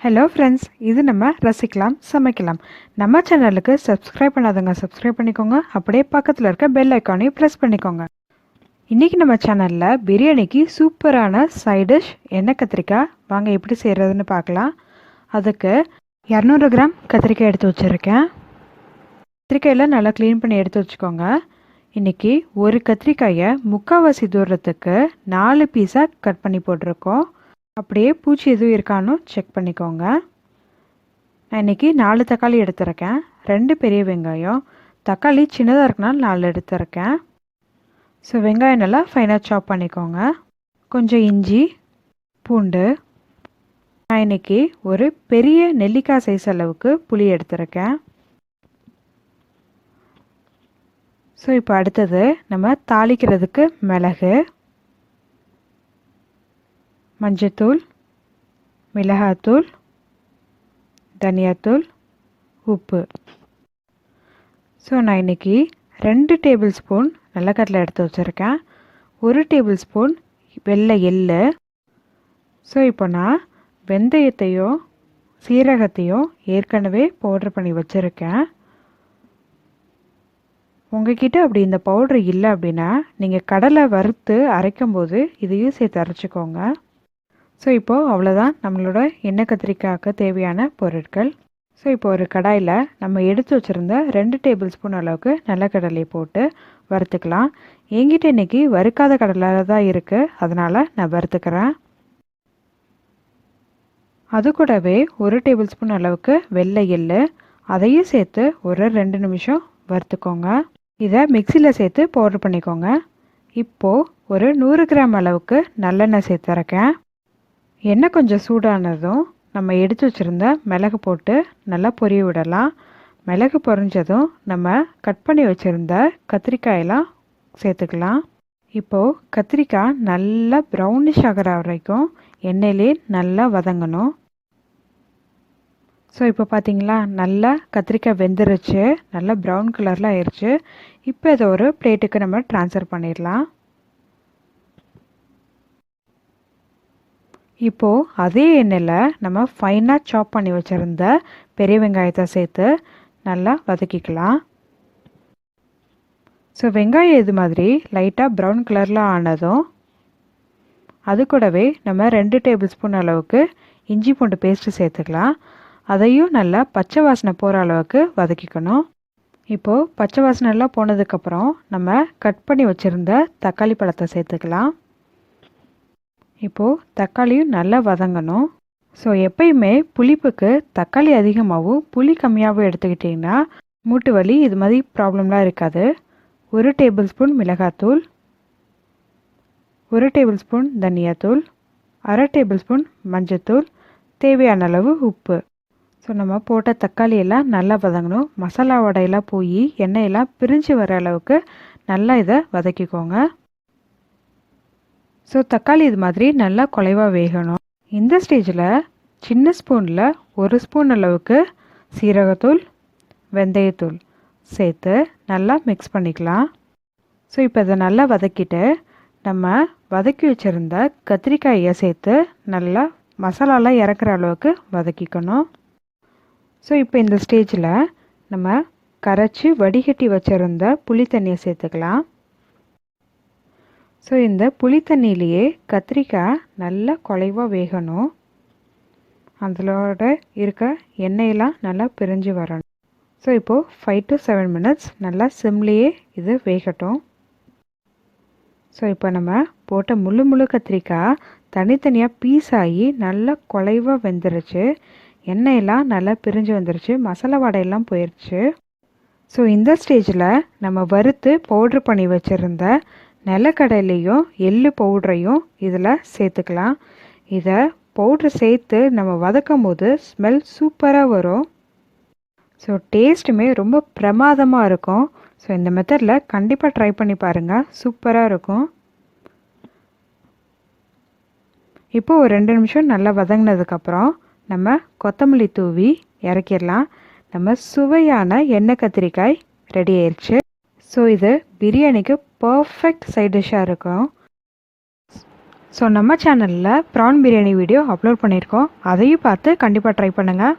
Hello friends, இது நம்ம ரசிக்கலாம் சமைக்கலாம். நம்ம சேனலுக்கு சப்ஸ்கிரைப் பண்ணாதவங்க சப்ஸ்கிரைப் பண்ணிக்கோங்க. அப்படியே பக்கத்தில் இருக்க பெல் ஐக்கானையும் ப்ரெஸ் பண்ணிக்கோங்க. இன்றைக்கி நம்ம சேனலில் பிரியாணிக்கு சூப்பரான சைட் டிஷ் எண்ணெய் கத்திரிக்காய். வாங்க எப்படி செய்கிறதுன்னு பார்க்கலாம். அதுக்கு 200 கிராம் கத்திரிக்காய் எடுத்து வச்சுருக்கேன். கத்திரிக்காயில் நல்லா க்ளீன் பண்ணி எடுத்து வச்சுக்கோங்க. இன்றைக்கி ஒரு கத்திரிக்காயை முக்கால்வாசி தூரத்துக்கு 4 பீஸாக கட் பண்ணி போட்டிருக்கோம். அப்படியே பூச்சி எதுவும் இருக்கான்னு செக் பண்ணிக்கோங்க. நான் இன்றைக்கி 4 தக்காளி எடுத்துருக்கேன். 2 பெரிய வெங்காயம். தக்காளி சின்னதாக இருக்குனால 4 எடுத்துருக்கேன். ஸோ வெங்காயம் நல்லா ஃபைனாக சாப் பண்ணிக்கோங்க. கொஞ்சம் இஞ்சி, பூண்டு. நான் இன்றைக்கி ஒரு பெரிய நெல்லிக்காய் சைஸ் அளவுக்கு புளி எடுத்துருக்கேன். ஸோ இப்போ அடுத்தது நம்ம தாளிக்கிறதுக்கு மிளகு, மஞ்சத்தூள், மிளகாத்தூள், தனியாத்தூள், உப்பு. ஸோ நான் இன்றைக்கி 2 டேபிள் ஸ்பூன் நிலக்கடலை எடுத்து வச்சுருக்கேன். 1 டேபிள் ஸ்பூன் வெள்ளை எள்ளு. ஸோ இப்போ நான் வெந்தயத்தையும் சீரகத்தையும் ஏற்கனவே பவுட்ரு பண்ணி வச்சுருக்கேன். உங்ககிட்ட அப்படி இந்த பவுட்ரு இல்லை அப்படின்னா நீங்கள் கடலை வறுத்து அரைக்கும்போது இதையும் சேர்த்து அரைச்சிக்கோங்க. ஸோ இப்போது அவ்வளோதான் நம்மளோட எண்ணெய் கத்திரிக்காய்க்கு தேவையான பொருட்கள். ஸோ இப்போ ஒரு கடாயில் நம்ம எடுத்து வச்சுருந்த 2 டேபிள் ஸ்பூன் அளவுக்கு நிலக்கடலை போட்டு வறுத்துக்கலாம். என்கிட்ட இன்றைக்கி வறுக்காத கடலை தான் இருக்குது, அதனால் நான் வறுத்துக்கிறேன். அது கூடவே 1 டேபிள் ஸ்பூன் அளவுக்கு வெள்ளை எள்ளு, அதையும் சேர்த்து ஒரு 2 நிமிஷம் வறுத்துக்கோங்க. இதை மிக்சியில் சேர்த்து பவுட்ரு பண்ணிக்கோங்க. இப்போது ஒரு 100 கிராம் அளவுக்கு நல்லெண்ணெய் சேர்த்துருக்கேன். எண்ணெய் கொஞ்சம் சூடானதும் நம்ம எடுத்து வச்சுருந்த மிளகு போட்டு நல்லா பொரிய விடலாம். மிளகு பொரிஞ்சதும் நம்ம கட் பண்ணி வச்சுருந்த கத்திரிக்காயெல்லாம் சேர்த்துக்கலாம். இப்போது கத்திரிக்காய் நல்லா ப்ரௌனிஷ் ஆகிற வரைக்கும் எண்ணெயிலே நல்லா வதங்கணும். ஸோ இப்போ பார்த்தீங்களா, நல்லா கத்திரிக்காய் வெந்துருச்சு, நல்லா ப்ரௌன் கலரில் ஆயிடுச்சு. இப்போ இதை ஒரு பிளேட்டுக்கு நம்ம ட்ரான்ஸ்ஃபர் பண்ணிடலாம். இப்போது அதே எண்ணெயில் நம்ம ஃபைனாக சாப் பண்ணி வச்சுருந்த பெரிய வெங்காயத்தை சேர்த்து நல்லா வதக்கிக்கலாம். ஸோ வெங்காயம் இது மாதிரி லைட்டாக ப்ரௌன் கலரில் ஆனதும் அது கூடவே நம்ம 2 டேபிள் ஸ்பூன் அளவுக்கு இஞ்சி பூண்டு பேஸ்ட்டு சேர்த்துக்கலாம். அதையும் நல்லா பச்சை வாசனை போகிற அளவுக்கு வதக்கிக்கணும். இப்போது பச்சை வாசனைலாம் போனதுக்கப்புறம் நம்ம கட் பண்ணி வச்சுருந்த தக்காளி பழத்தை சேர்த்துக்கலாம். இப்போது தக்காளியும் நல்லா வதங்கணும். ஸோ எப்பயுமே புளிப்புக்கு தக்காளி அதிகமாகவும் புளி கம்மியாகவும் எடுத்துக்கிட்டிங்கன்னா மூட்டு வலி இது மாதிரி ப்ராப்ளம்லாம் இருக்காது. 1 டேபிள் ஸ்பூன் மிளகாத்தூள், 1 டேபிள் ஸ்பூன் தனியாத்தூள், 1/2 டேபிள் ஸ்பூன் மஞ்சத்தூள், தேவையான அளவு உப்பு. ஸோ நம்ம போட்ட தக்காளியெல்லாம் நல்லா வதங்கணும். மசாலா வடையெல்லாம் போய் எண்ணெயெல்லாம் பிரிஞ்சு வர அளவுக்கு நல்லா இதை வதக்கிக்கோங்க. ஸோ தக்காளி இது மாதிரி நல்லா குலைவாக வேகணும். இந்த ஸ்டேஜில் சின்ன ஸ்பூனில் 1 ஸ்பூன் அளவுக்கு சீரகத்தூள், வெந்தயத்தூள் சேர்த்து நல்லா மிக்ஸ் பண்ணிக்கலாம். ஸோ இப்போ இதை நல்லா வதக்கிட்டு நம்ம வதக்கி வச்சுருந்த கத்திரிக்காயை சேர்த்து நல்லா மசாலாலாம் இறக்குற அளவுக்கு வதக்கிக்கணும். ஸோ இப்போ இந்த ஸ்டேஜில் நம்ம கரைச்சி வடிகட்டி வச்சுருந்த புளி தண்ணியை சேர்த்துக்கலாம். ஸோ இந்த புளி தண்ணியிலேயே கத்திரிக்காய் நல்லா குலைவாக வேகணும். அதோட இருக்க எண்ணெயெல்லாம் நல்லா பிரிஞ்சு வரணும். ஸோ இப்போது 5 to 7 மினிட்ஸ் நல்லா சிம்லேயே இது வேகட்டும். ஸோ இப்போ நம்ம போட்ட முழு கத்திரிக்காய் தனித்தனியாக பீஸ் ஆகி நல்லா குலைவாக வெந்துருச்சு. எண்ணெயெல்லாம் நல்லா பிரிஞ்சு வந்துருச்சு, மசாலா வடையெல்லாம் போயிடுச்சு. ஸோ இந்த ஸ்டேஜில் நம்ம வறுத்து பவுட்ரு பண்ணி வச்சுருந்த நிலக்கடலையும் எள்ளு பவுட்ரையும் இதில் சேர்த்துக்கலாம். இதை பவுட்ரு சேர்த்து நம்ம வதக்கும் போது ஸ்மெல் சூப்பராக வரும். ஸோ டேஸ்ட்டுமே ரொம்ப பிரமாதமாக இருக்கும். ஸோ இந்த மெத்தடில் கண்டிப்பாக ட்ரை பண்ணி பாருங்கள், சூப்பராக இருக்கும். இப்போது ஒரு 2 நிமிஷம் நல்லா வதங்கினதுக்கப்புறம் நம்ம கொத்தமல்லி தூவி இறக்கிடலாம். நம்ம சுவையான எண்ணெய் கத்திரிக்காய் ரெடி ஆயிடுச்சு. ஸோ இது பிரியாணிக்கு பர்ஃபெக்ட் சைட் டிஷ்ஷாக இருக்கும். ஸோ நம்ம சேனலில் ப்ரான் பிரியாணி வீடியோ அப்லோட் பண்ணியிருக்கோம். அதையும் பார்த்து கண்டிப்பாக ட்ரை பண்ணுங்கள்.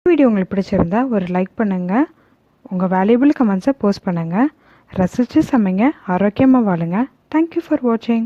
வீடியோ உங்களுக்கு பிடிச்சிருந்தா ஒரு லைக் பண்ணுங்கள். உங்கள் வேல்யூபிள் கமெண்ட்ஸை போஸ்ட் பண்ணுங்கள். ரசித்து சமைங்க, ஆரோக்கியமாக வாழுங்க. தேங்க்யூ ஃபார் வாட்சிங்.